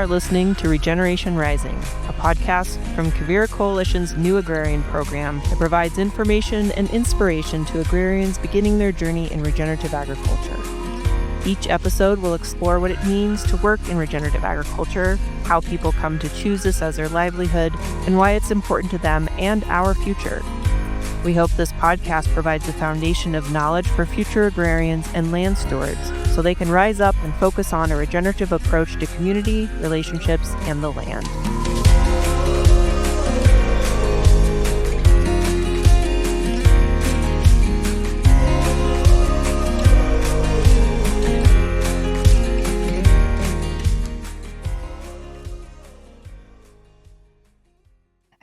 are listening to Regeneration Rising, a podcast from Quivira Coalition's New Agrarian Program that provides information and inspiration to agrarians beginning their journey in regenerative agriculture. Each episode will explore what it means to work in regenerative agriculture, how people come to choose this as their livelihood, and why it's important to them and our future. We hope this podcast provides a foundation of knowledge for future agrarians and land stewards so they can rise up and focus on a regenerative approach to community, relationships, and the land.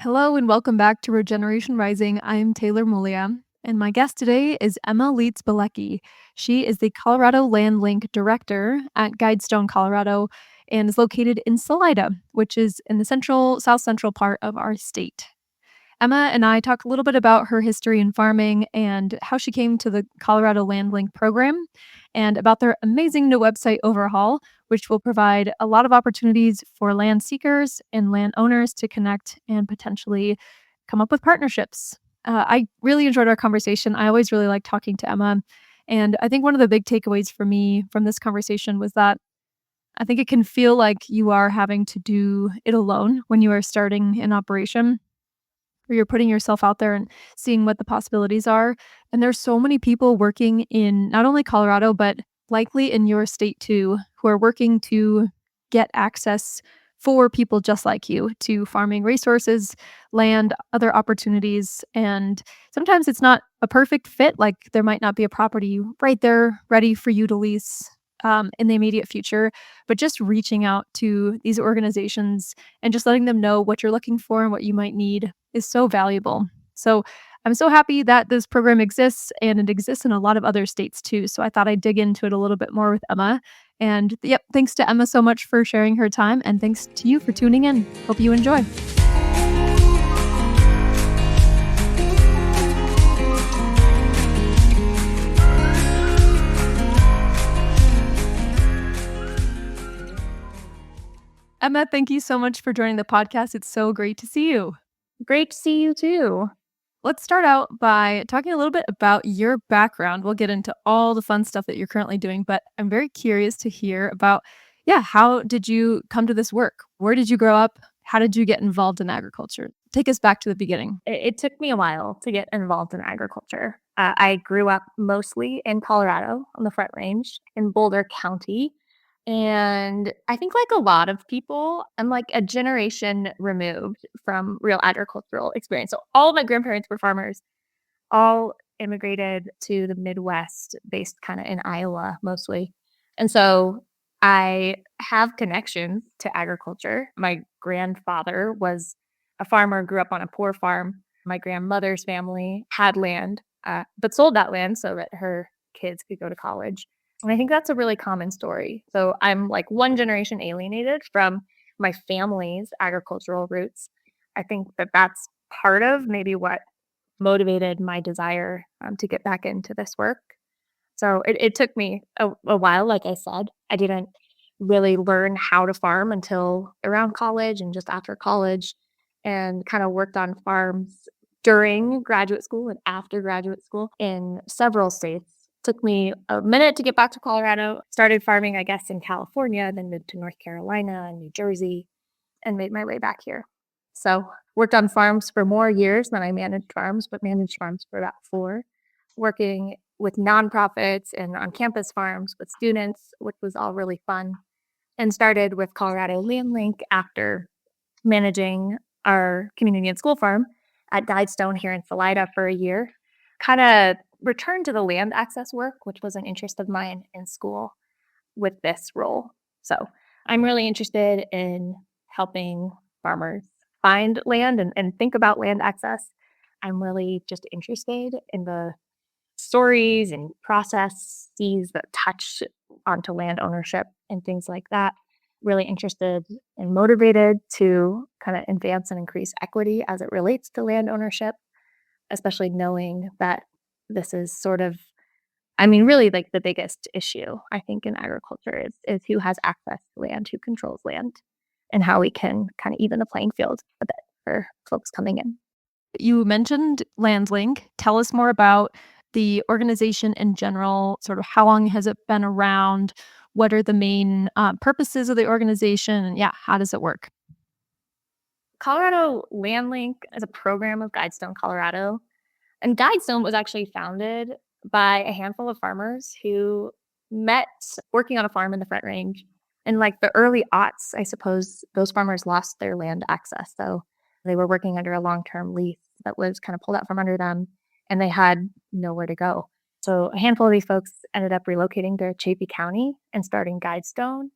Hello and welcome back to Regeneration Rising. I'm Taylor Mulia, and my guest today is Emma Lietz-Bilecky. She is the Colorado Land Link Director at Guidestone, Colorado, and is located in Salida, which is in the south central part of our state. Emma and I talk a little bit about her history in farming and how she came to the Colorado Land Link program, and about their amazing new website overhaul, which will provide a lot of opportunities for land seekers and land owners to connect and potentially come up with partnerships. I really enjoyed our conversation. I always really like talking to Emma. And I think one of the big takeaways for me from this conversation was that I think it can feel like you are having to do it alone when you are starting an operation, where you're putting yourself out there and seeing what the possibilities are. And there's so many people working in not only Colorado, but likely in your state too, who are working to get access for people just like you to farming resources, land, other opportunities. And sometimes it's not a perfect fit. Like there might not be a property right there ready for you to lease in the immediate future, but just reaching out to these organizations and just letting them know what you're looking for and what you might need is so valuable. So I'm so happy that this program exists, and it exists in a lot of other states too. So I thought I'd dig into it a little bit more with Emma. And yep, thanks to Emma so much for sharing her time, and thanks to you for tuning in. Hope you enjoy. Emma, thank you so much for joining the podcast. It's so great to see you. Great to see you too. Let's start out by talking a little bit about your background. We'll get into all the fun stuff that you're currently doing, but I'm very curious to hear about, how did you come to this work? Where did you grow up? How did you get involved in agriculture? Take us back to the beginning. It took me a while to get involved in agriculture. I grew up mostly in Colorado on the Front Range in Boulder County. And I think like a lot of people, I'm like a generation removed from real agricultural experience. So all of my grandparents were farmers, all immigrated to the Midwest, based kind of in Iowa mostly. And so I have connections to agriculture. My grandfather was a farmer, grew up on a poor farm. My grandmother's family had land, but sold that land so that her kids could go to college. And I think that's a really common story. So I'm like one generation alienated from my family's agricultural roots. I think that that's part of maybe what motivated my desire to get back into this work. So it took me a while, like I said. I didn't really learn how to farm until around college and just after college, and kind of worked on farms during graduate school and after graduate school in several states. Took me a minute to get back to Colorado. Started farming, I guess, in California, then moved to North Carolina and New Jersey, and made my way back here. So worked on farms for more years than I managed farms, but managed farms for about 4, working with nonprofits and on campus farms with students, which was all really fun. And started with Colorado Land Link after managing our community and school farm at Guidestone here in Salida for a year. Kind of returned to the land access work, which was an interest of mine in school, with this role. So I'm really interested in helping farmers find land and think about land access. I'm really just interested in the stories and processes that touch onto land ownership and things like that. Really interested and motivated to kind of advance and increase equity as it relates to land ownership, especially knowing that this is sort of, really like the biggest issue, I think, in agriculture is who has access to land, who controls land. and how we can kind of even the playing field a bit for folks coming in. You mentioned LandLink. Tell us more about the organization in general, sort of how long has it been around? What are the main purposes of the organization? And yeah, how does it work? Colorado LandLink is a program of Guidestone, Colorado. And Guidestone was actually founded by a handful of farmers who met working on a farm in the Front Range. In like the early aughts, I suppose those farmers lost their land access. So they were working under a long-term lease that was kind of pulled out from under them, and they had nowhere to go. So a handful of these folks ended up relocating to Chaffee County and starting Guidestone,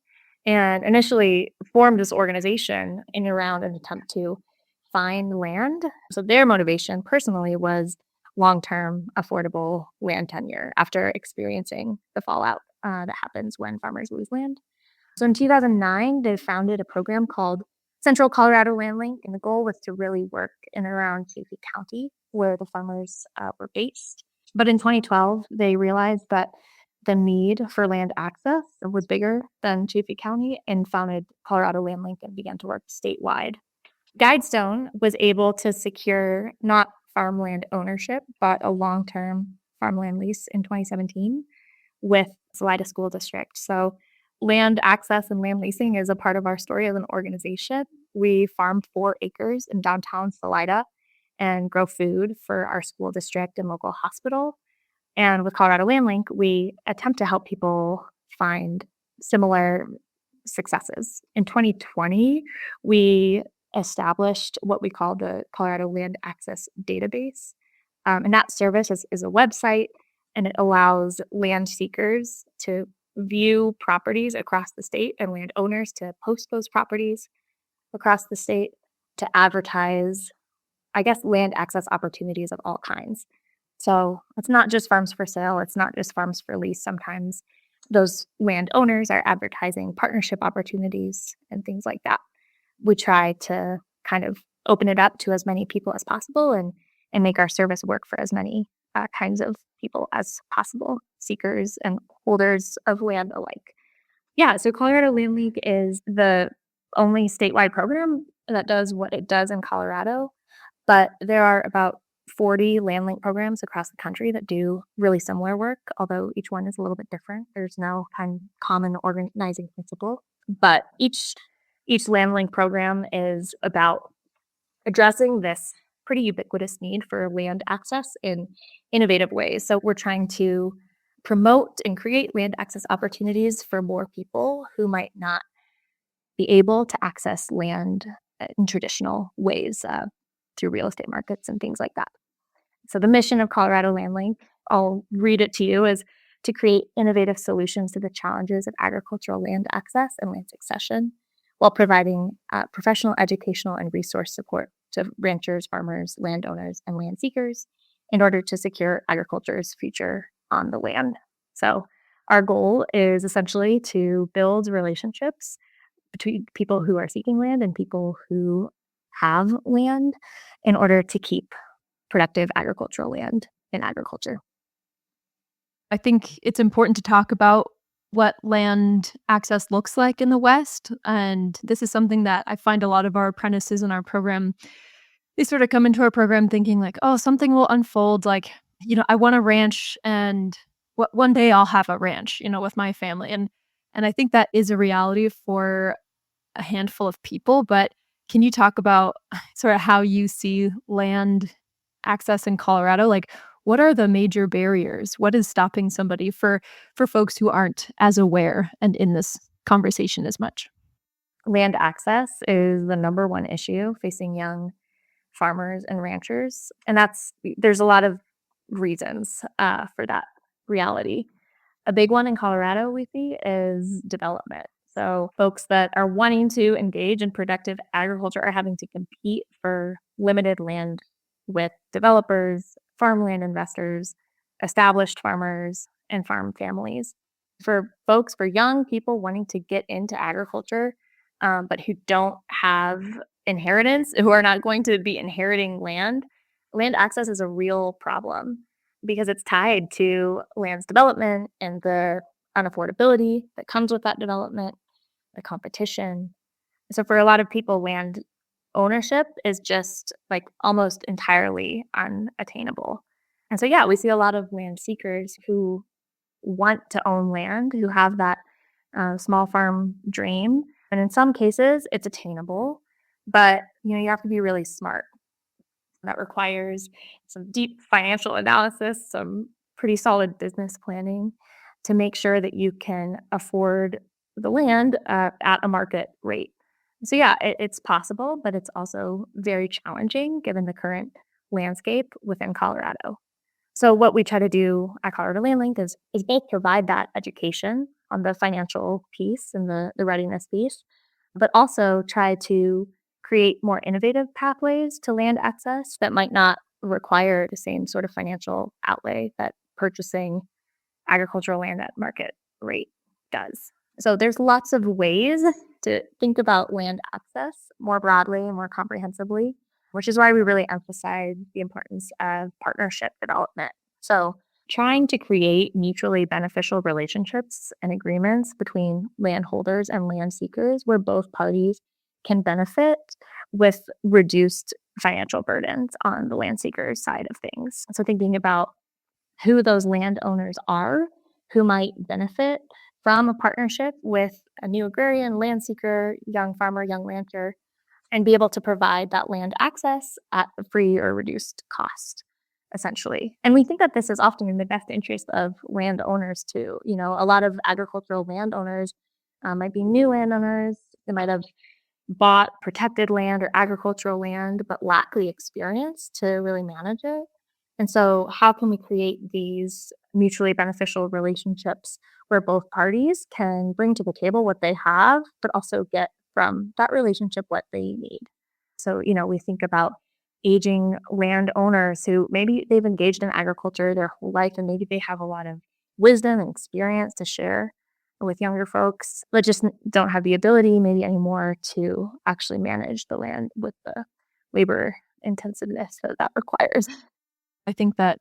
and initially formed this organization in around an attempt to find land. So their motivation personally was long-term affordable land tenure after experiencing the fallout that happens when farmers lose land. So in 2009, they founded a program called Central Colorado Land Link, and the goal was to really work in and around Chaffee County where the farmers were based. But in 2012, they realized that the need for land access was bigger than Chaffee County and founded Colorado Land Link and began to work statewide. Guidestone was able to secure not farmland ownership, but a long-term farmland lease in 2017 with Salida School District. So land access and land leasing is a part of our story as an organization. We farm 4 acres in downtown Salida and grow food for our school district and local hospital. And with Colorado Land Link, we attempt to help people find similar successes. In 2020, we established what we call the Colorado Land Access Database. And that service is a website, and it allows land seekers to view properties across the state and landowners to post those properties across the state to advertise, I guess, land access opportunities of all kinds. So it's not just farms for sale, it's not just farms for lease. Sometimes those landowners are advertising partnership opportunities and things like that. We try to kind of open it up to as many people as possible and make our service work for as many kinds of people as possible, seekers and holders of land alike. Yeah, so Colorado Land League is the only statewide program that does what it does in Colorado, but there are about 40 land link programs across the country that do really similar work, although each one is a little bit different. There's no kind of common organizing principle, but each land link program is about addressing this pretty ubiquitous need for land access in innovative ways. So we're trying to promote and create land access opportunities for more people who might not be able to access land in traditional ways through real estate markets and things like that. So the mission of Colorado Land Link, I'll read it to you, is to create innovative solutions to the challenges of agricultural land access and land succession while providing professional, educational, and resource support to ranchers, farmers, landowners, and land seekers in order to secure agriculture's future on the land. So our goal is essentially to build relationships between people who are seeking land and people who have land in order to keep productive agricultural land in agriculture. I think it's important to talk about what land access looks like in the West. And this is something that I find a lot of our apprentices in our program, they sort of come into our program thinking like, oh, something will unfold. Like, I want a ranch and one day I'll have a ranch, with my family. And I think that is a reality for a handful of people. But can you talk about sort of how you see land access in Colorado? Like, what are the major barriers? What is stopping somebody for folks who aren't as aware and in this conversation as much? Land access is the number one issue facing young farmers and ranchers. And there's a lot of reasons for that reality. A big one in Colorado we see is development. So folks that are wanting to engage in productive agriculture are having to compete for limited land with developers, farmland investors, established farmers, and farm families. For young people wanting to get into agriculture, but who don't have inheritance, who are not going to be inheriting land access is a real problem because it's tied to land's development and the unaffordability that comes with that development, the competition. So for a lot of people, land ownership is just like almost entirely unattainable. And so, yeah, we see a lot of land seekers who want to own land, who have that small farm dream. And in some cases, it's attainable, but you have to be really smart. That requires some deep financial analysis, some pretty solid business planning to make sure that you can afford the land at a market rate. So, yeah, it's possible, but it's also very challenging given the current landscape within Colorado. So, what we try to do at Colorado Land Link is both provide that education on the financial piece and the readiness piece, but also try to create more innovative pathways to land access that might not require the same sort of financial outlay that purchasing agricultural land at market rate does. So there's lots of ways to think about land access more broadly and more comprehensively, which is why we really emphasize the importance of partnership development. So trying to create mutually beneficial relationships and agreements between landholders and land seekers where both parties can benefit with reduced financial burdens on the land seekers side of things. So thinking about who those landowners are who might benefit from a partnership with a new agrarian, land seeker, young farmer, young rancher, and be able to provide that land access at a free or reduced cost, essentially. And we think that this is often in the best interest of landowners too. A lot of agricultural landowners might be new landowners. They might have bought protected land or agricultural land, but lack the experience to really manage it. And so, how can we create these mutually beneficial relationships where both parties can bring to the table what they have, but also get from that relationship what they need? So, we think about aging landowners who maybe they've engaged in agriculture their whole life and maybe they have a lot of wisdom and experience to share with younger folks, but just don't have the ability maybe anymore to actually manage the land with the labor intensiveness that requires. I think that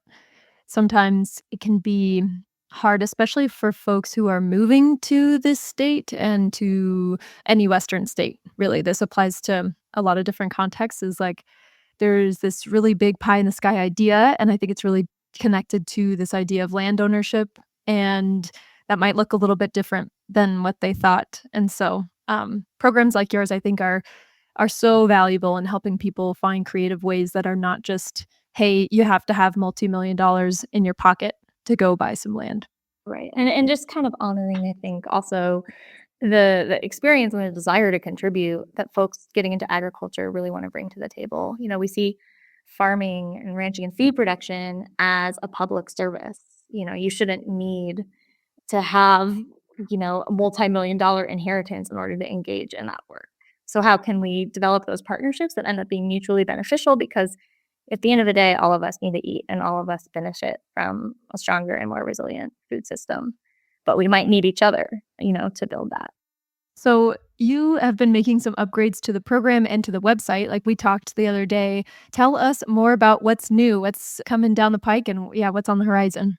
sometimes it can be hard, especially for folks who are moving to this state and to any Western state. Really, this applies to a lot of different contexts. Is like there's this really big pie in the sky idea, and I think it's really connected to this idea of land ownership, and that might look a little bit different than what they thought. And so, programs like yours, I think, are so valuable in helping people find creative ways that are not just, hey, you have to have multi-million dollars in your pocket to go buy some land. Right. And just kind of honoring, I think, also the experience and the desire to contribute that folks getting into agriculture really want to bring to the table. We see farming and ranching and feed production as a public service. You shouldn't need to have, a multi-million dollar inheritance in order to engage in that work. So how can we develop those partnerships that end up being mutually beneficial? Because at the end of the day, all of us need to eat and all of us benefit from a stronger and more resilient food system. But we might need each other, to build that. So you have been making some upgrades to the program and to the website, like we talked the other day. Tell us more about what's new, what's coming down the pike, and yeah, what's on the horizon.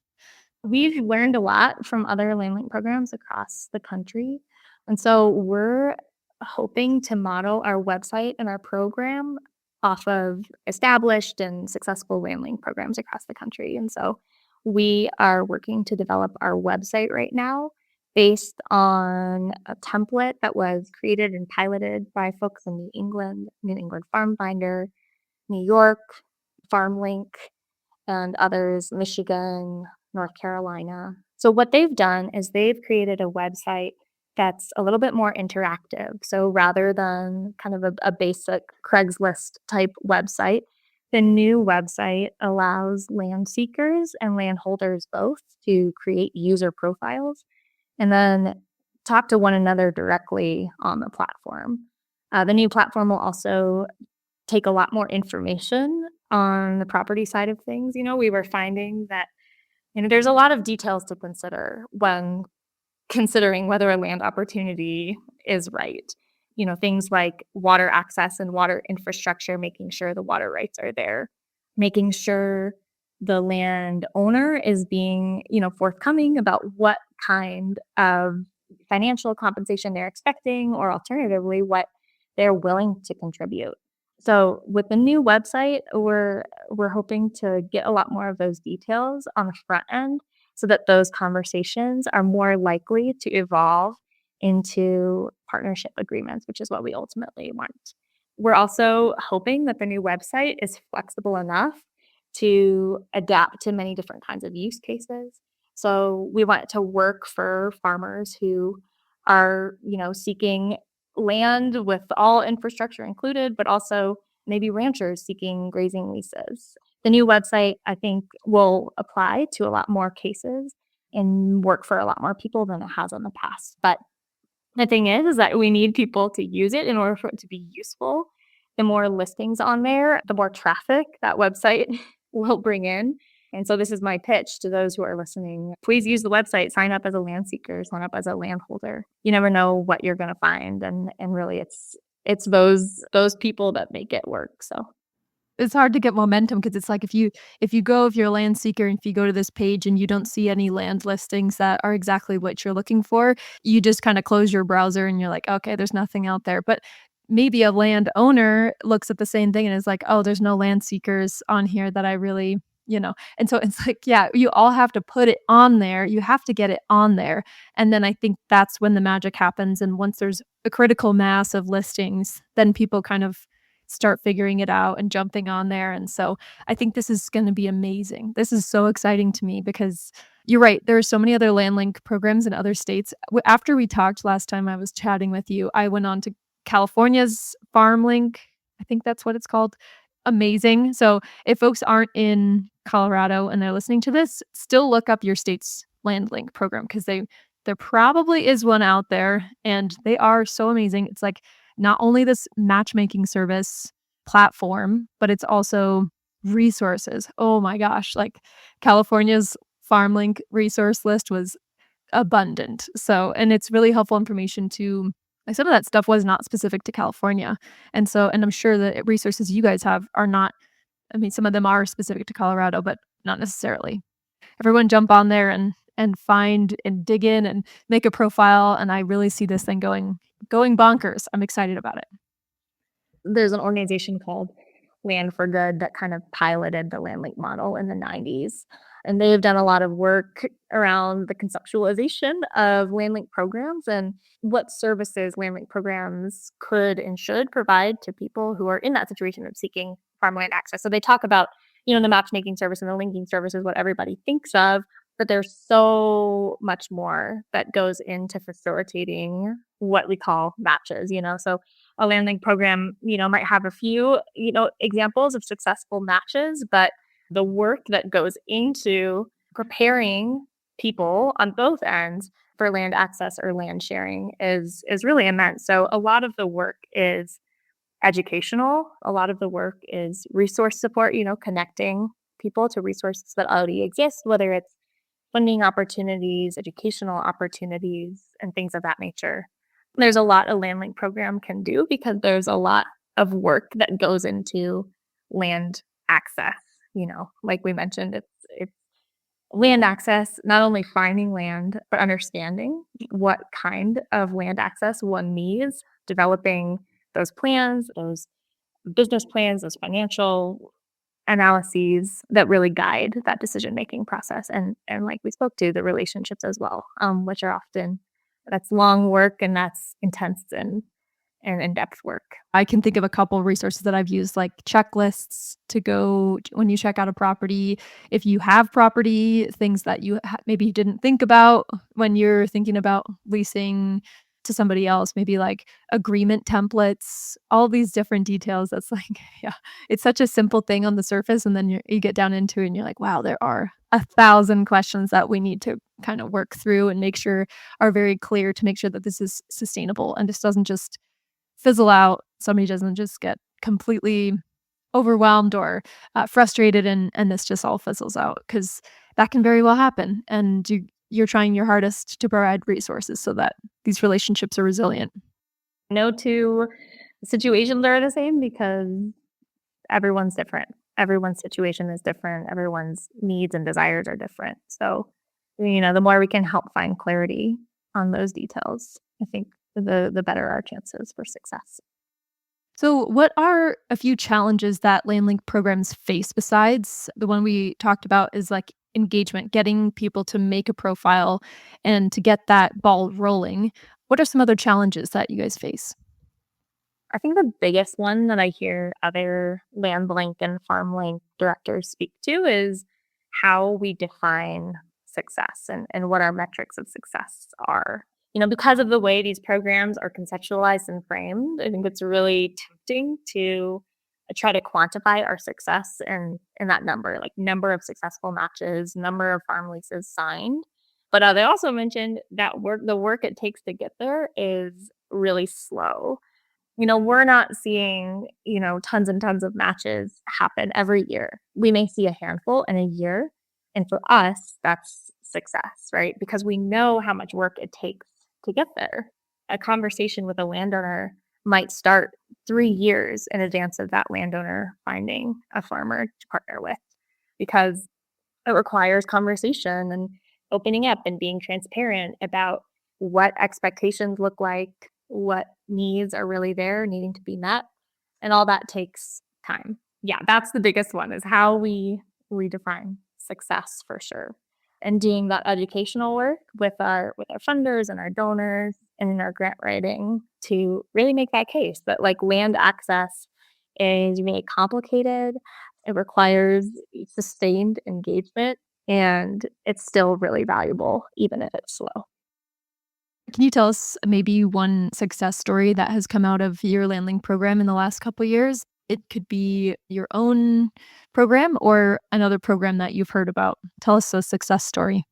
We've learned a lot from other LandLink programs across the country. And so we're hoping to model our website and our program off of established and successful LandLink programs across the country. And so we are working to develop our website right now based on a template that was created and piloted by folks in New England Farm Finder, New York, FarmLink, and others, Michigan, North Carolina. So what they've done is they've created a website that's a little bit more interactive. So rather than kind of a basic Craigslist type website, the new website allows land seekers and landholders both to create user profiles and then talk to one another directly on the platform. The new platform will also take a lot more information on the property side of things. We were finding that there's a lot of details to consider when considering whether a land opportunity is right. Things like water access and water infrastructure, making sure the water rights are there, making sure the land owner is being, forthcoming about what kind of financial compensation they're expecting, or alternatively, what they're willing to contribute. So with the new website, we're hoping to get a lot more of those details on the front end so that those conversations are more likely to evolve into partnership agreements, which is what we ultimately want. We're also hoping that the new website is flexible enough to adapt to many different kinds of use cases. So we want it to work for farmers who are, seeking land with all infrastructure included, but also maybe ranchers seeking grazing leases. The new website, I think, will apply to a lot more cases and work for a lot more people than it has in the past. But the thing is that we need people to use it in order for it to be useful. The more listings on there, the more traffic that website will bring in. And so this is my pitch to those who are listening. Please use the website, sign up as a land seeker, sign up as a landholder. You never know what you're going to find, and really it's those people that make it work. So It's hard to get momentum because it's like if you're a land seeker and if you go to this page and you don't see any land listings that are exactly what you're looking for, you just kinda close your browser and you're like, "Okay, there's nothing out there." But maybe a landowner looks at the same thing and is like, "Oh, there's no land seekers on here that I really," and so it's like, yeah, you all have to put it on there. You have to get it on there, and then I think that's when the magic happens, and once there's a critical mass of listings, then people kind of start figuring it out and jumping on there, and so I think this is gonna be amazing. This is so exciting to me because you're right, there are so many other land link programs in other states. After we talked last time I was chatting with you, I went on to California's Farm Link, I think that's what it's called. Amazing. So, if folks aren't in Colorado and they're listening to this, still look up your state's land link program because there probably is one out there, and they are so amazing. It's like not only this matchmaking service platform, but it's also resources. Oh my gosh, like California's FarmLink resource list was abundant. So, and it's really helpful information to like some of that stuff was not specific to California. And so, and I'm sure the resources you guys have are not, I mean, some of them are specific to Colorado, but not necessarily. Everyone jump on there and find and dig in and make a profile, and I really see this thing going bonkers. I'm excited about it. there's an organization called Land for Good that kind of piloted the land link model in the 90s. And they've done a lot of work around the conceptualization of land link programs and what services land link programs could and should provide to people who are in that situation of seeking farmland access. So they talk about, the matchmaking service and the linking service is what everybody thinks of, but there's so much more that goes into facilitating what we call matches. So a land link program, might have a few, examples of successful matches, but the work that goes into preparing people on both ends for land access or land sharing is really immense. So a lot of the work is educational. A lot of the work is resource support, connecting people to resources that already exist, whether it's funding opportunities, educational opportunities, and things of that nature. There's a lot a land link program can do because there's a lot of work that goes into land access. Like we mentioned, it's land access, not only finding land, but understanding what kind of land access one needs, developing those plans, those business plans, those financial analyses that really guide that decision-making process. And like we spoke to, the relationships as well, which are often that's long work and that's intense and in-depth work. I can think of a couple resources that I've used, like checklists to go when you check out a property. If you have property, things that you maybe didn't think about when you're thinking about leasing to somebody else, maybe like agreement templates, all these different details. That's like, yeah, it's such a simple thing on the surface. And then you get down into it and you're like, wow, there are 1,000 questions that we need to kind of work through and make sure are very clear to make sure that this is sustainable and this doesn't just fizzle out. Somebody doesn't just get completely overwhelmed or frustrated and this just all fizzles out because that can very well happen. And you're trying your hardest to provide resources so that these relationships are resilient. No two situations are the same because everyone's different. Everyone's situation is different. Everyone's needs and desires are different. So, the more we can help find clarity on those details, I think the better our chances for success. So, what are a few challenges that LandLink programs face besides the one we talked about is like engagement, getting people to make a profile and to get that ball rolling? What are some other challenges that you guys face? I think the biggest one that I hear other land link and farm link directors speak to is how we define success and what our metrics of success are. Because of the way these programs are conceptualized and framed, I think it's really tempting to try to quantify our success in that number, like number of successful matches, number of farm leases signed. But they also mentioned that the work it takes to get there is really slow. We're not seeing, tons and tons of matches happen every year. We may see a handful in a year. And for us, that's success, right? Because we know how much work it takes to get there. A conversation with a landowner might start 3 years in advance of that landowner finding a farmer to partner with because it requires conversation and opening up and being transparent about what expectations look like, what needs are really there, needing to be met, and all that takes time. Yeah, that's the biggest one is how we redefine success for sure. And doing that educational work with our funders and our donors and in our grant writing to really make that case that like land access is really complicated. It requires sustained engagement and it's still really valuable, even if it's slow. Can you tell us maybe one success story that has come out of your LandLink program in the last couple years? It could be your own program or another program that you've heard about. Tell us a success story.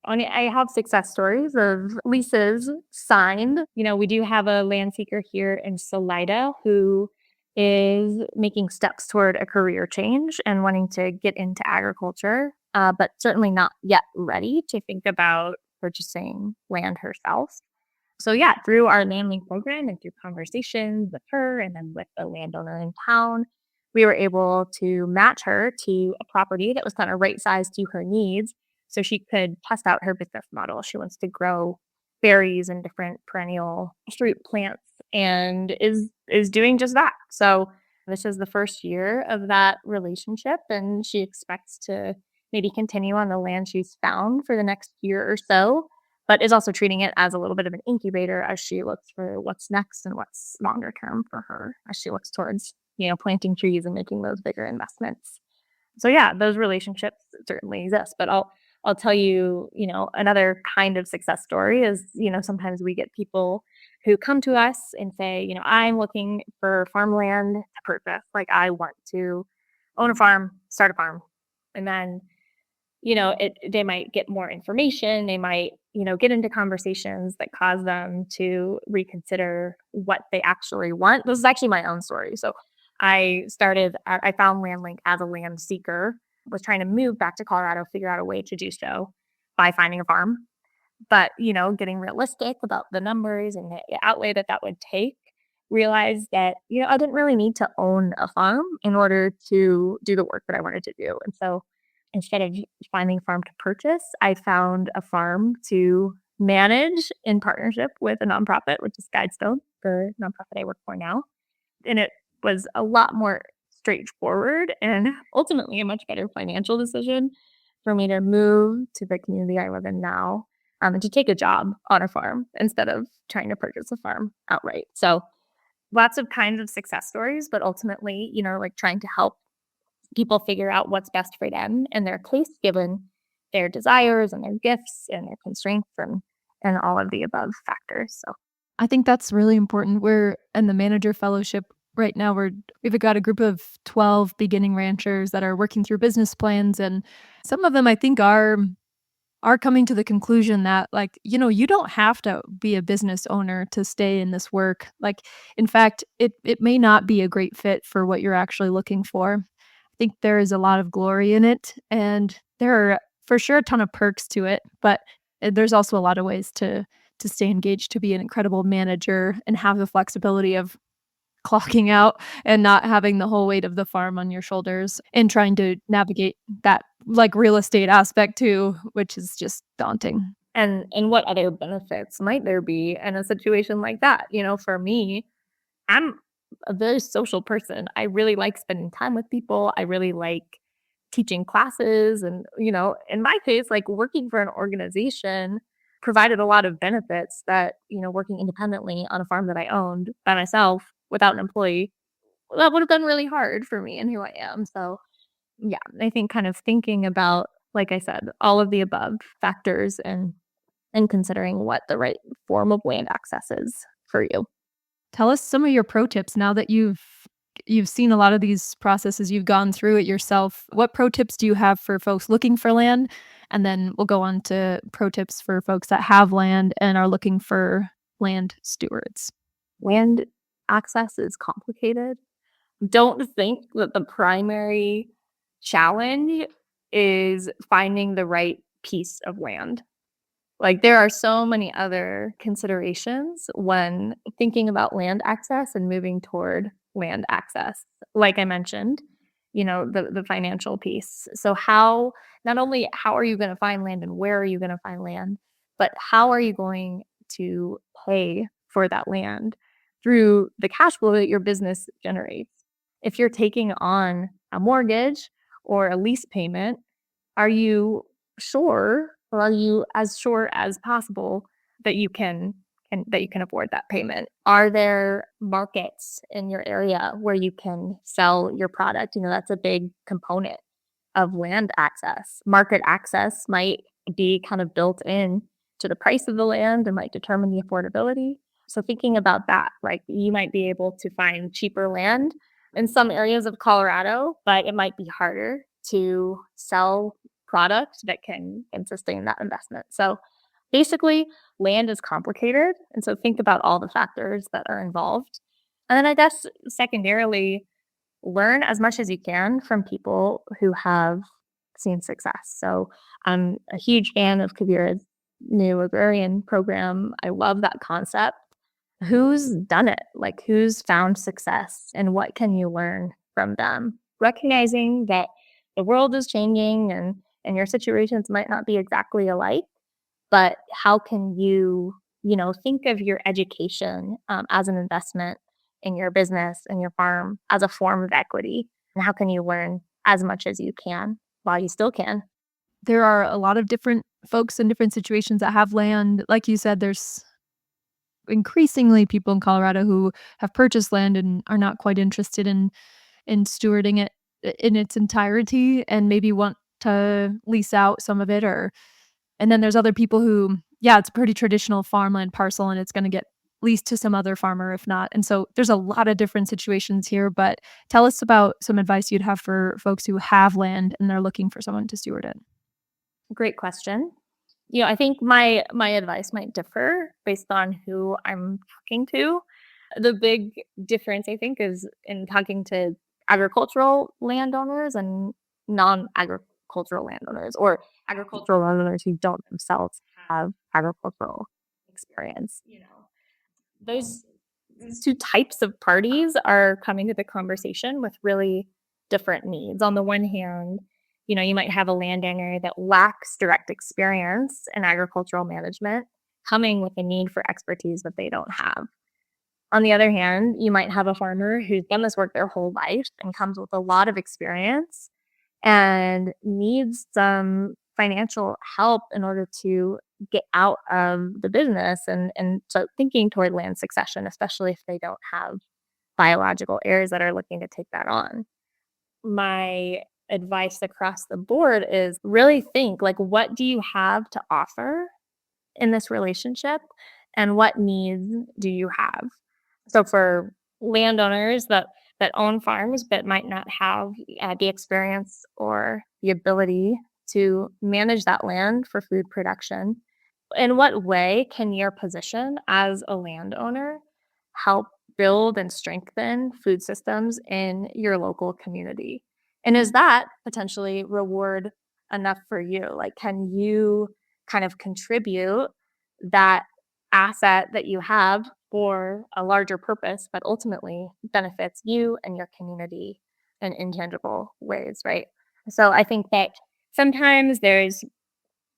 I have success stories of leases signed. We do have a land seeker here in Salida who is making steps toward a career change and wanting to get into agriculture, but certainly not yet ready to think about purchasing land herself. So yeah, through our land link program and through conversations with her and then with the landowner in town, we were able to match her to a property that was kind of right sized to her needs so she could test out her business model. She wants to grow berries and different perennial fruit plants and is doing just that. So this is the first year of that relationship and she expects to maybe continue on the land she's found for the next year or so, but is also treating it as a little bit of an incubator as she looks for what's next and what's longer term for her as she looks towards, planting trees and making those bigger investments. So yeah, those relationships certainly exist, but I'll tell you, another kind of success story is, sometimes we get people who come to us and say, I'm looking for farmland to purchase. Like I want to own a farm, start a farm. And then they might get more information. They might, get into conversations that cause them to reconsider what they actually want. This is actually my own story. So I found LandLink as a land seeker, was trying to move back to Colorado, figure out a way to do so by finding a farm. But, getting realistic about the numbers and the outlay that would take, realized that, I didn't really need to own a farm in order to do the work that I wanted to do. And so instead of finding a farm to purchase, I found a farm to manage in partnership with a nonprofit, which is Guidestone, the nonprofit I work for now. And it was a lot more straightforward and ultimately a much better financial decision for me to move to the community I live in now and to take a job on a farm instead of trying to purchase a farm outright. So lots of kinds of success stories, but ultimately, like trying to help people figure out what's best for them and their case given their desires and their gifts and their constraints and all of the above factors. So I think that's really important. We're in the manager fellowship right now. We've got a group of 12 beginning ranchers that are working through business plans, and some of them I think are coming to the conclusion that like, you don't have to be a business owner to stay in this work. Like, in fact, it may not be a great fit for what you're actually looking for. I think there is a lot of glory in it, and there are for sure a ton of perks to it, but there's also a lot of ways to stay engaged, to be an incredible manager and have the flexibility of clocking out and not having the whole weight of the farm on your shoulders and trying to navigate that like real estate aspect too, which is just daunting. and what other benefits might there be in a situation like that? For me, I'm a very social person. I really like spending time with people. I really like teaching classes. And, in my case, like working for an organization provided a lot of benefits that, working independently on a farm that I owned by myself without an employee, that would have been really hard for me and who I am. So, yeah, I think kind of thinking about, like I said, all of the above factors and considering what the right form of land access is for you. Tell us some of your pro tips now that you've seen a lot of these processes, you've gone through it yourself. What pro tips do you have for folks looking for land? And then we'll go on to pro tips for folks that have land and are looking for land stewards. Land access is complicated. Don't think that the primary challenge is finding the right piece of land. Like, there are so many other considerations when thinking about land access and moving toward land access. Like I mentioned, the financial piece. So not only how are you gonna find land and where are you gonna find land, but how are you going to pay for that land through the cash flow that your business generates? If you're taking on a mortgage or a lease payment, are you sure, or are you as sure as possible that you can afford that payment? Are there markets in your area where you can sell your product? That's a big component of land access. Market access might be kind of built in to the price of the land and might determine the affordability. So thinking about that, like you might be able to find cheaper land in some areas of Colorado, but it might be harder to sell product that can sustain that investment. So basically, land is complicated. And so think about all the factors that are involved. And then I guess secondarily, learn as much as you can from people who have seen success. So I'm a huge fan of Kavira's new agrarian program. I love that concept. Who's done it? Like, who's found success and what can you learn from them? Recognizing that the world is changing and your situations might not be exactly alike, but how can you, think of your education as an investment in your business and your farm as a form of equity? And how can you learn as much as you can while you still can? There are a lot of different folks in different situations that have land. Like you said, there's increasingly people in Colorado who have purchased land and are not quite interested in stewarding it in its entirety and maybe want to lease out some of it. Or and then there's other people who, yeah, it's a pretty traditional farmland parcel and it's going to get leased to some other farmer if not. And so there's a lot of different situations here, but tell us about some advice you'd have for folks who have land and they're looking for someone to steward it. Great question. I think my advice might differ based on who I'm talking to. The big difference, I think, is in talking to agricultural landowners and non-agricultural landowners, or agricultural landowners who don't themselves have agricultural experience. Those these two types of parties are coming to the conversation with really different needs. On the one hand, you might have a landowner that lacks direct experience in agricultural management, coming with a need for expertise that they don't have. On the other hand, you might have a farmer who's done this work their whole life and comes with a lot of experience and needs some financial help in order to get out of the business and start thinking toward land succession, especially if they don't have biological heirs that are looking to take that on. My advice across the board is really think, like, what do you have to offer in this relationship and what needs do you have? So for landowners that own farms but might not have the experience or the ability to manage that land for food production, in what way can your position as a landowner help build and strengthen food systems in your local community? And is that potentially reward enough for you? Like, can you kind of contribute that asset that you have for a larger purpose, but ultimately benefits you and your community in intangible ways, right? So I think that sometimes there's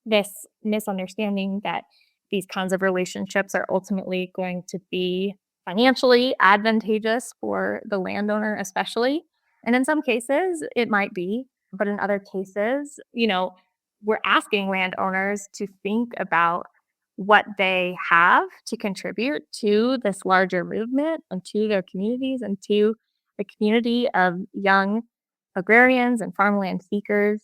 this misunderstanding that these kinds of relationships are ultimately going to be financially advantageous for the landowner, especially. And in some cases, it might be, but in other cases, we're asking landowners to think about what they have to contribute to this larger movement and to their communities and to the community of young agrarians and farmland seekers,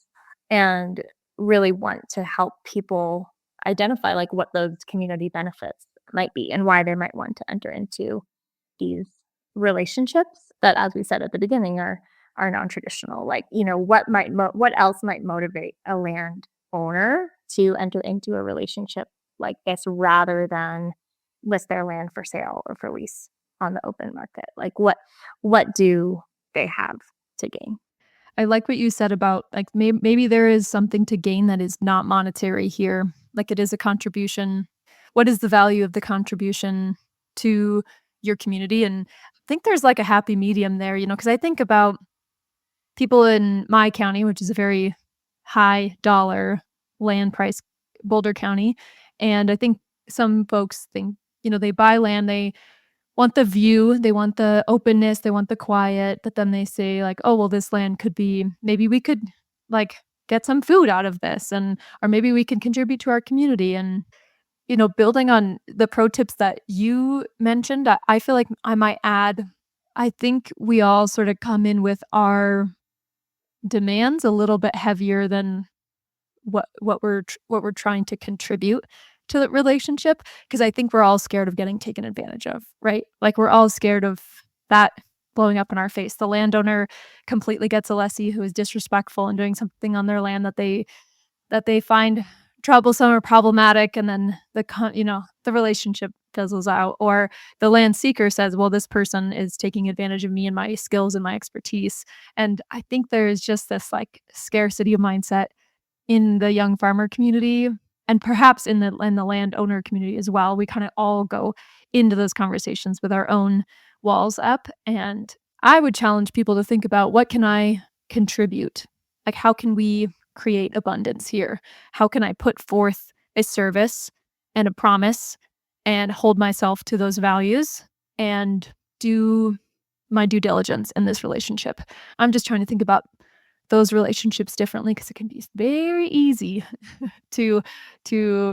and really want to help people identify like what those community benefits might be and why they might want to enter into these relationships that, as we said at the beginning, are non-traditional. Like, what else might motivate a land owner to enter into a relationship like this rather than list their land for sale or for lease on the open market? Like, what do they have to gain? I like what you said about like maybe there is something to gain that is not monetary here. Like it is a contribution. What is the value of the contribution to your community? And I think there's like a happy medium there, because I think about people in my county, which is a very high dollar land price, Boulder County. And I think some folks think, they buy land, they want the view, they want the openness, they want the quiet, but then they say like, "Oh, well, this land could be maybe we could like get some food out of this or maybe we can contribute to our community." And building on the pro tips that you mentioned, I feel like I might add, I think we all sort of come in with our demands a little bit heavier than what we're trying to contribute to the relationship, because I think we're all scared of getting taken advantage of, right? Like we're all scared of that blowing up in our face. The landowner completely gets a lessee who is disrespectful and doing something on their land that they find troublesome or problematic, and then the relationship fizzles out. Or the land seeker says, well, this person is taking advantage of me and my skills and my expertise. And I think there is just this like scarcity of mindset in the young farmer community, and perhaps in the landowner community as well. We kind of all go into those conversations with our own walls up. And I would challenge people to think about, what can I contribute? Like, how can we create abundance here? How can I put forth a service and a promise and hold myself to those values and do my due diligence in this relationship? I'm just trying to think about those relationships differently, because it can be very easy to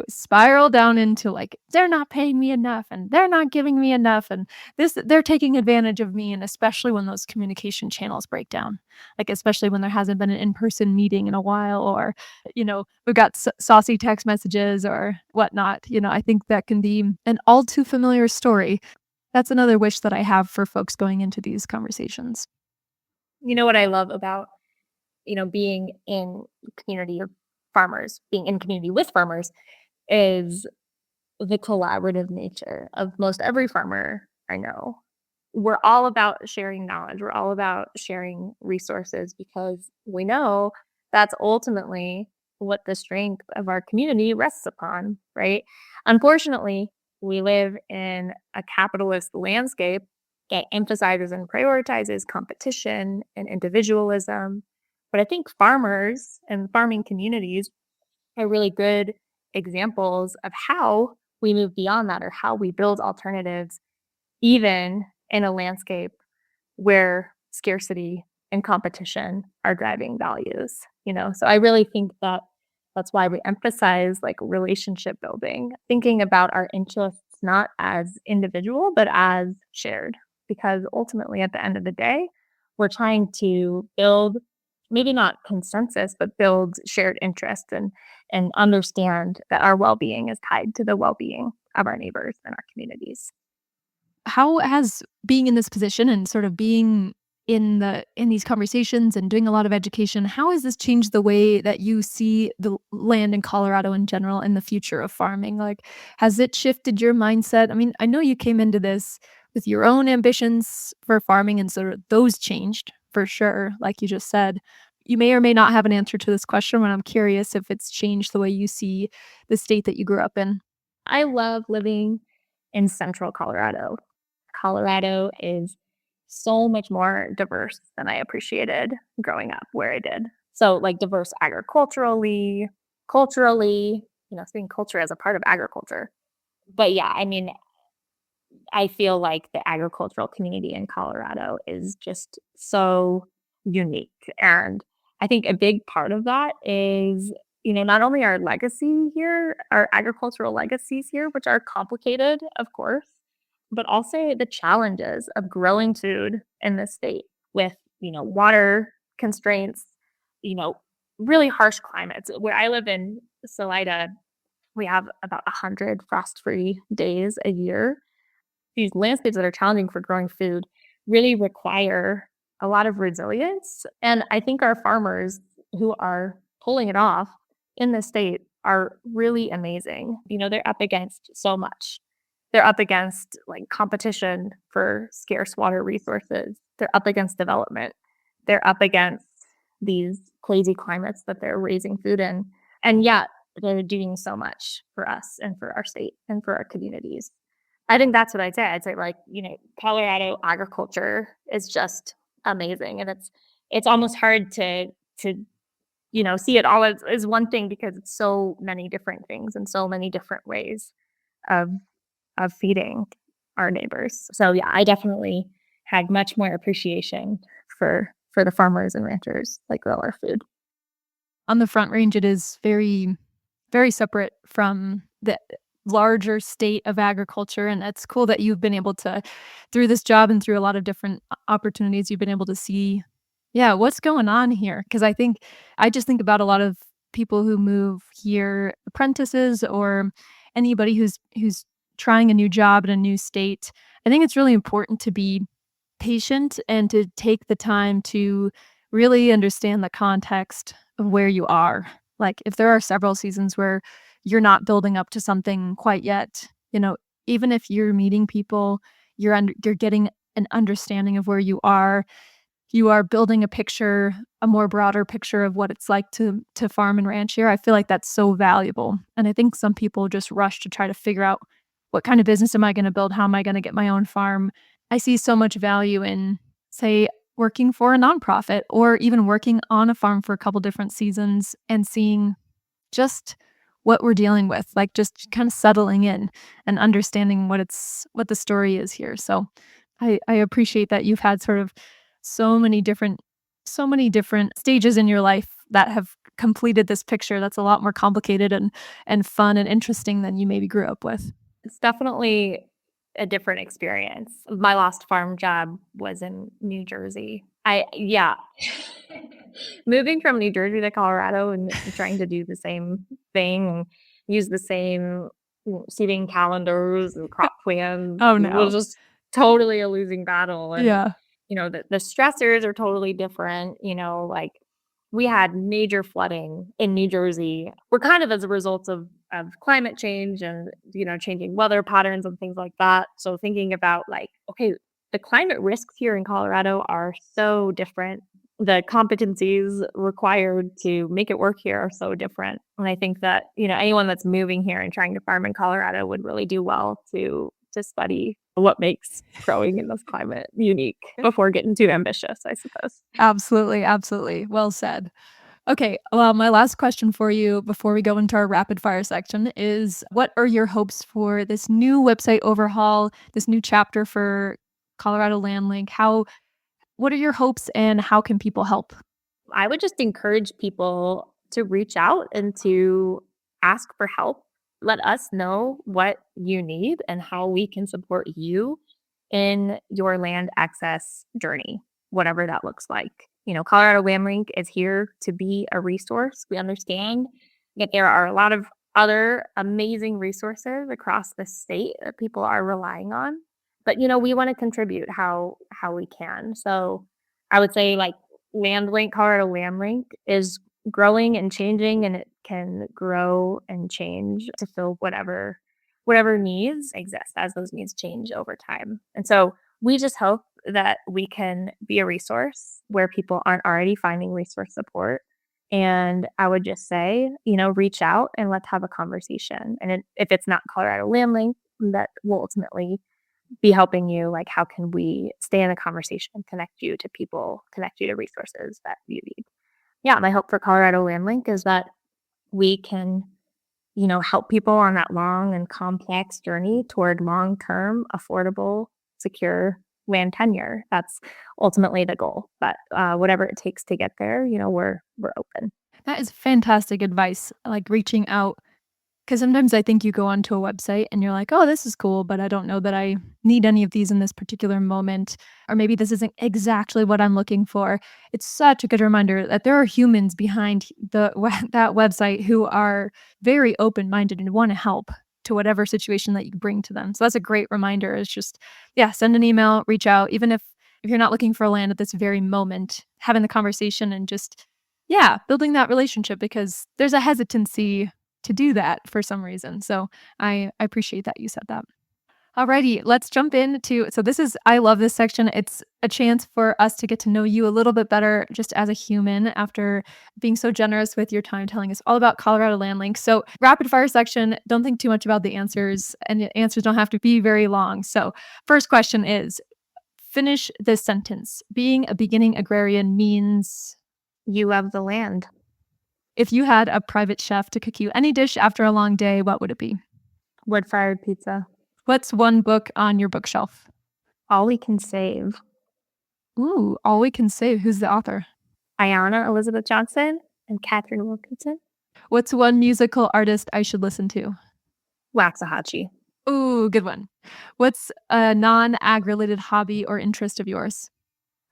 spiral down into like, they're not paying me enough and they're not giving me enough and they're taking advantage of me. And especially when those communication channels break down, like especially when there hasn't been an in-person meeting in a while, or we've got saucy text messages or whatnot. I think that can be an all too familiar story. That's another wish that I have for folks going into these conversations. What I love about being in community of farmers, being in community with farmers, is the collaborative nature of most every farmer I know. We're all about sharing knowledge. We're all about sharing resources, because we know that's ultimately what the strength of our community rests upon, right? Unfortunately, we live in a capitalist landscape that emphasizes and prioritizes competition and individualism. But I think farmers and farming communities are really good examples of how we move beyond that, or how we build alternatives, even in a landscape where scarcity and competition are driving values. So I really think that that's why we emphasize like relationship building, thinking about our interests not as individual, but as shared, because ultimately at the end of the day, we're trying to build maybe not consensus, but build shared interest and understand that our well-being is tied to the well-being of our neighbors and our communities. How has being in this position and sort of being in these conversations and doing a lot of education, how has this changed the way that you see the land in Colorado in general and the future of farming? Like, has it shifted your mindset? I mean, I know you came into this with your own ambitions for farming, and sort of those changed for sure, like you just said. You may or may not have an answer to this question, but I'm curious if it's changed the way you see the state that you grew up in. I love living in central Colorado. Colorado is so much more diverse than I appreciated growing up where I did. So like diverse agriculturally, culturally, seeing culture as a part of agriculture. But yeah, I mean, I feel like the agricultural community in Colorado is just so unique. And I think a big part of that is, not only our legacy here, our agricultural legacies here, which are complicated, of course, but also the challenges of growing food in this state with, water constraints, you know, really harsh climates. Where I live in Salida, we have about 100 frost-free days a year. These landscapes that are challenging for growing food really require a lot of resilience. And I think our farmers who are pulling it off in the state are really amazing. They're up against so much. They're up against like competition for scarce water resources. They're up against development. They're up against these crazy climates that they're raising food in. And yet they're doing so much for us and for our state and for our communities. I think that's what I'd say. I'd say like, Colorado agriculture is just amazing. And it's almost hard to see it all as one thing because it's so many different things and so many different ways of feeding our neighbors. So yeah, I definitely had much more appreciation for the farmers and ranchers that grow our food. On the Front Range, it is very, very separate from the larger state of agriculture, and it's cool that you've been able to, through this job and through a lot of different opportunities, you've been able to see, yeah, what's going on here. Because I just think about a lot of people who move here, apprentices or anybody who's trying a new job in a new state. I think it's really important to be patient and to take the time to really understand the context of where you are. Like, if there are several seasons where you're not building up to something quite yet, even if you're meeting people, you're getting an understanding of where you are building a picture, a more broader picture of what it's like to farm and ranch here. I feel like that's so valuable. And I think some people just rush to try to figure out what kind of business am I going to build? How am I going to get my own farm? I see so much value in, say, working for a nonprofit or even working on a farm for a couple different seasons and seeing just what we're dealing with, like just kind of settling in and understanding what the story is here. So I appreciate that you've had sort of so many different stages in your life that have completed this picture that's a lot more complicated and fun and interesting than you maybe grew up with. It's definitely a different experience. My last farm job was in New Jersey. Yeah. Moving from New Jersey to Colorado and trying to do the same thing, use the same seeding calendars and crop plans Oh, no. was just totally a losing battle. And, Yeah. the stressors are totally different. Like we had major flooding in New Jersey. We're kind of as a result of climate change and, changing weather patterns and things like that. So thinking about like, okay, the climate risks here in Colorado are so different. The competencies required to make it work here are so different. And I think that, anyone that's moving here and trying to farm in Colorado would really do well to study what makes growing in this climate unique before getting too ambitious, I suppose. Absolutely, absolutely. Well said. Okay, well, my last question for you before we go into our rapid fire section is, what are your hopes for this new website overhaul, this new chapter for Colorado LandLink? What are your hopes and how can people help? I would just encourage people to reach out and to ask for help. Let us know what you need and how we can support you in your land access journey, whatever that looks like. Colorado LandLink is here to be a resource. We understand that there are a lot of other amazing resources across the state that people are relying on. But, we want to contribute how we can. So I would say like Colorado LandLink is growing and changing, and it can grow and change to fill whatever needs exist as those needs change over time. And so we just hope that we can be a resource where people aren't already finding resource support. And I would just say, reach out and let's have a conversation. And if it's not Colorado LandLink, that will ultimately be helping you, like how can we stay in the conversation, connect you to people, connect you to resources that you need. Yeah, my hope for Colorado LandLink is that we can help people on that long and complex journey toward long-term, affordable, secure land tenure. That's ultimately the goal. But whatever it takes to get there, we're open. That is fantastic advice, like reaching out. Because sometimes I think you go onto a website and you're like, oh, this is cool, but I don't know that I need any of these in this particular moment. Or maybe this isn't exactly what I'm looking for. It's such a good reminder that there are humans behind that website who are very open-minded and want to help to whatever situation that you bring to them. So that's a great reminder. It's just, yeah, send an email, reach out, even if you're not looking for land at this very moment, having the conversation and just, yeah, building that relationship, because there's a hesitancy to do that for some reason. So I appreciate that you said that. Alrighty, let's jump into, I love this section. It's a chance for us to get to know you a little bit better just as a human after being so generous with your time telling us all about Colorado Land Link. So rapid fire section, don't think too much about the answers, and the answers don't have to be very long. So first question is, finish this sentence. Being a beginning agrarian means... You love the land. If you had a private chef to cook you any dish after a long day, what would it be? Wood-fired pizza. What's one book on your bookshelf? All We Can Save. Ooh, All We Can Save. Who's the author? Ayanna Elizabeth Johnson and Catherine Wilkinson. What's one musical artist I should listen to? Waxahachie. Ooh, good one. What's a non-ag-related hobby or interest of yours?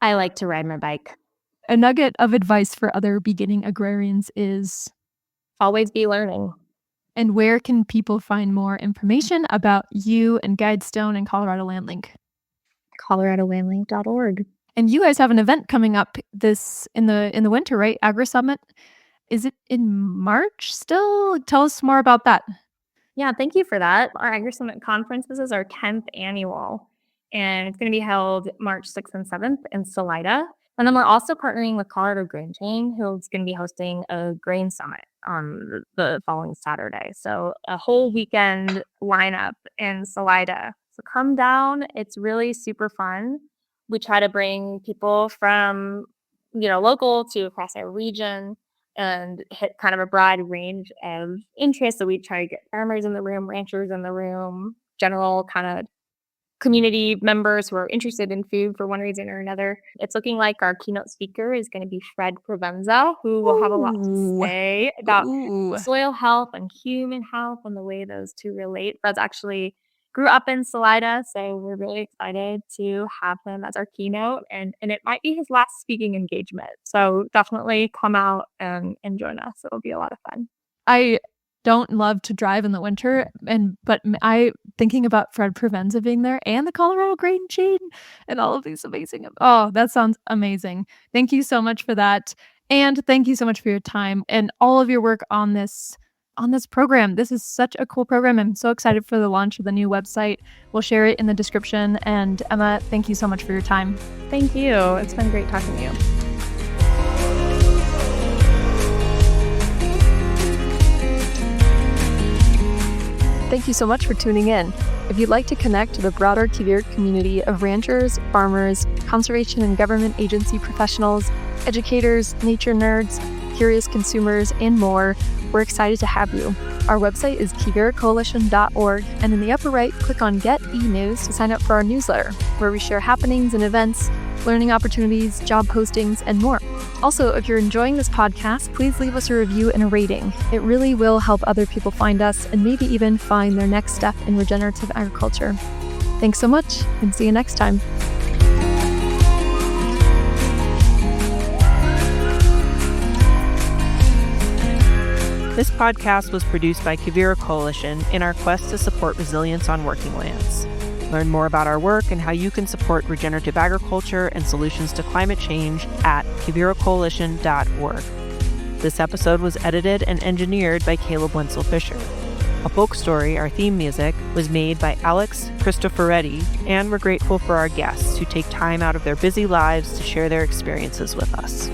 I like to ride my bike. A nugget of advice for other beginning agrarians is... Always be learning. And where can people find more information about you and Guidestone and Colorado Land Link? coloradolandlink.org. And you guys have an event coming up this in the winter, right? Agri Summit. Is it in March still? Tell us more about that. Yeah, thank you for that. Our Agri Summit conference, this is our 10th annual, and it's going to be held March 6th and 7th in Salida. And then we're also partnering with Colorado Grain Chain, who's going to be hosting a grain summit on the following Saturday. So a whole weekend lineup in Salida. So come down. It's really super fun. We try to bring people from, local to across our region and hit kind of a broad range of interests. So we try to get farmers in the room, ranchers in the room, general kind of community members who are interested in food for one reason or another. It's looking like our keynote speaker is going to be Fred Provenza, who will have a lot to say about soil health and human health and the way those two relate. Fred's actually grew up in Salida, so we're really excited to have him as our keynote, and it might be his last speaking engagement. So definitely come out and join us. It'll be a lot of fun. I don't love to drive in the winter, but I thinking about Fred Provenza being there and the Colorado Grain Chain and all of these amazing. Oh, that sounds amazing. Thank you so much for that. And thank you so much for your time and all of your work on this program. This is such a cool program. I'm so excited for the launch of the new website. We'll share it in the description. And Emma, thank you so much for your time. Thank you. It's been great talking to you. Thank you so much for tuning in. If you'd like to connect to the broader Quivira community of ranchers, farmers, conservation and government agency professionals, educators, nature nerds, curious consumers, and more, we're excited to have you. Our website is quiviracoalition.org, and in the upper right, click on Get E-News to sign up for our newsletter, where we share happenings and events, learning opportunities, job postings, and more. Also, if you're enjoying this podcast, please leave us a review and a rating. It really will help other people find us and maybe even find their next step in regenerative agriculture. Thanks so much, and see you next time. This podcast was produced by Quivira Coalition in our quest to support resilience on working lands. Learn more about our work and how you can support regenerative agriculture and solutions to climate change at quiviracoalition.org. This episode was edited and engineered by Caleb Wenzel-Fisher. A Folk Story, our theme music, was made by Alex Cristoforetti, and we're grateful for our guests who take time out of their busy lives to share their experiences with us.